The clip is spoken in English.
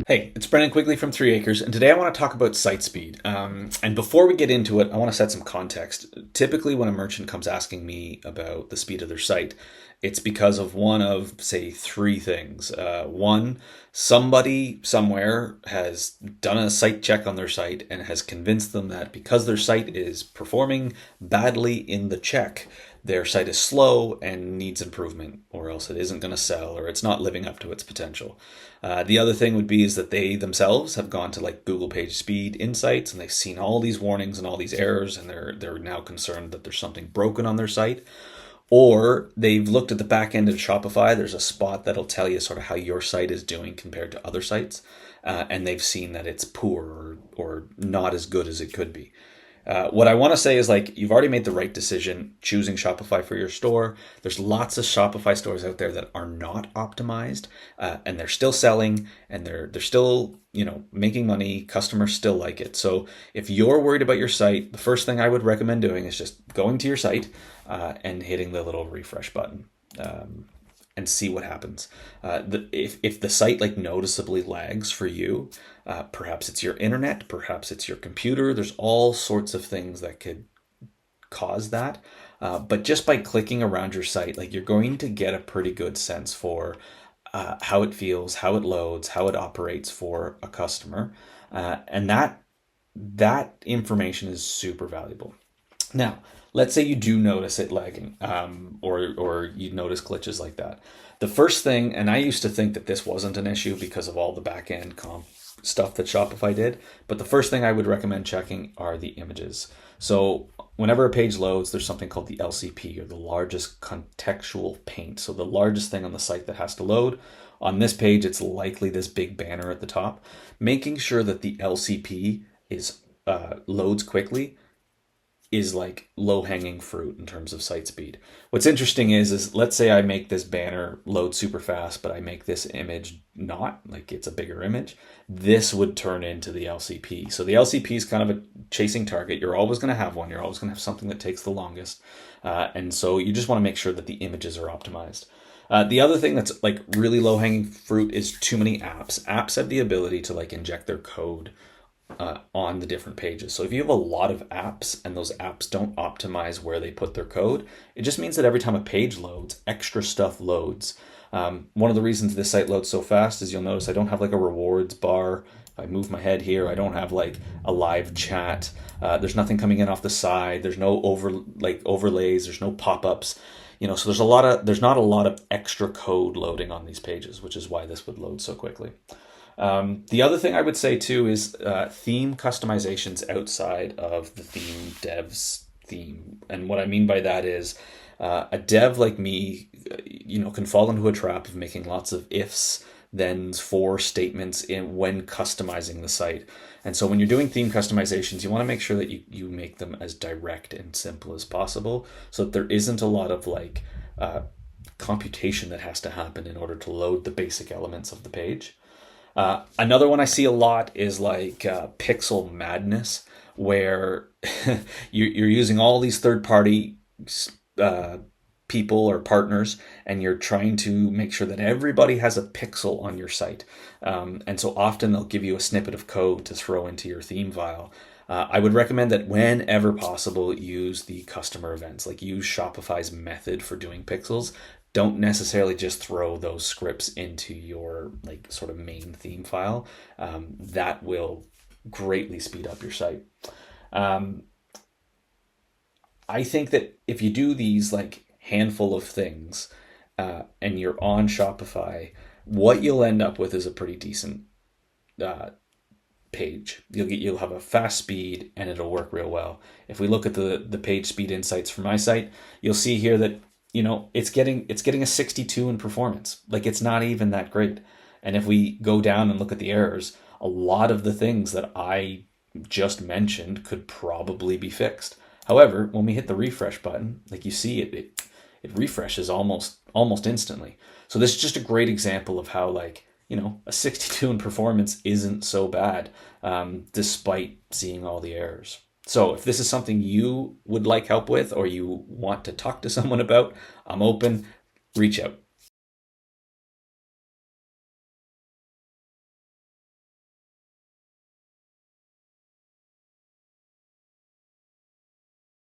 Hey, it's Brennan Quigley from 3 Acres, and today I want to talk about site speed. And before we get into it, I want to set some context. Typically, when a merchant comes asking me about the speed of their site, it's because of one of, say, three things. One, somebody somewhere has done a site check on their site and has convinced them that because their site is performing badly in the check, their site is slow and needs improvement, or else it isn't going to sell, or it's not living up to its potential. The other thing would be is that they themselves have gone to like Google PageSpeed Insights and they've seen all these warnings and all these errors, and they're now concerned that there's something broken on their site. Or they've looked at the back end of Shopify. There's a spot that'll tell you sort of how your site is doing compared to other sites, and they've seen that it's poor or not as good as it could be. What I want to say is like you've already made the right decision choosing Shopify for your store. There's lots of Shopify stores out there that are not optimized, and they're still selling and they're still making money. Customers still like it. So if you're worried about your site, the first thing I would recommend doing is just going to your site and hitting the little refresh button. And see what happens. If the site like noticeably lags for you, perhaps it's your internet, perhaps it's your computer. There's all sorts of things that could cause that. But just by clicking around your site, like you're going to get a pretty good sense for how it feels, how it loads, how it operates for a customer, and that information is super valuable. Now, let's say you do notice it lagging, or you notice glitches like that. The first thing, and I used to think that this wasn't an issue because of all the back end comp stuff that Shopify did, but the first thing I would recommend checking are the images. So whenever a page loads, there's something called the LCP, or the largest contextual paint. So the largest thing on the site that has to load. On this page, it's likely this big banner at the top. Making sure that the LCP is loads quickly is like low-hanging fruit in terms of site speed. What's interesting is let's say I make this banner load super fast, but I make this image not, like it's a bigger image. This would turn into the LCP. So the LCP is kind of a chasing target. You're always going to have one. You're always going to have something that takes the longest. And so you just want to make sure that the images are optimized. The other thing that's like really low-hanging fruit is too many apps. Apps have the ability to like inject their code on the different pages. So if you have a lot of apps and those apps don't optimize where they put their code, it just means that every time a page loads, extra stuff loads. One of the reasons this site loads so fast is you'll notice I don't have like a rewards bar. If I move my head here, I don't have like a live chat. There's nothing coming in off the side. There's no overlays. There's no pop-ups. So there's not a lot of extra code loading on these pages, which is why this would load so quickly. The other thing I would say too is theme customizations outside of the theme dev's theme. And what I mean by that is a dev like me, can fall into a trap of making lots of ifs, thens, for statements when customizing the site. And so when you're doing theme customizations, you want to make sure that you make them as direct and simple as possible so that there isn't a lot of like computation that has to happen in order to load the basic elements of the page. Another one I see a lot is like pixel madness, where you're using all these third-party people or partners, and you're trying to make sure that everybody has a pixel on your site. And so often they'll give you a snippet of code to throw into your theme file. I would recommend that whenever possible, use the customer events, like use Shopify's method for doing pixels. Don't necessarily just throw those scripts into your like sort of main theme file. That will greatly speed up your site. I think that if you do these like handful of things and you're on Shopify, what you'll end up with is a pretty decent page. You'll have a fast speed and it'll work real well. If we look at the page speed insights for my site, you'll see here that it's getting a 62 in performance. Like it's not even that great. And if we go down and look at the errors, a lot of the things that I just mentioned could probably be fixed. However, when we hit the refresh button, like you see it refreshes almost instantly. So this is just a great example of how like, a 62 in performance isn't so bad, despite seeing all the errors. So if this is something you would like help with or you want to talk to someone about, I'm open. Reach out.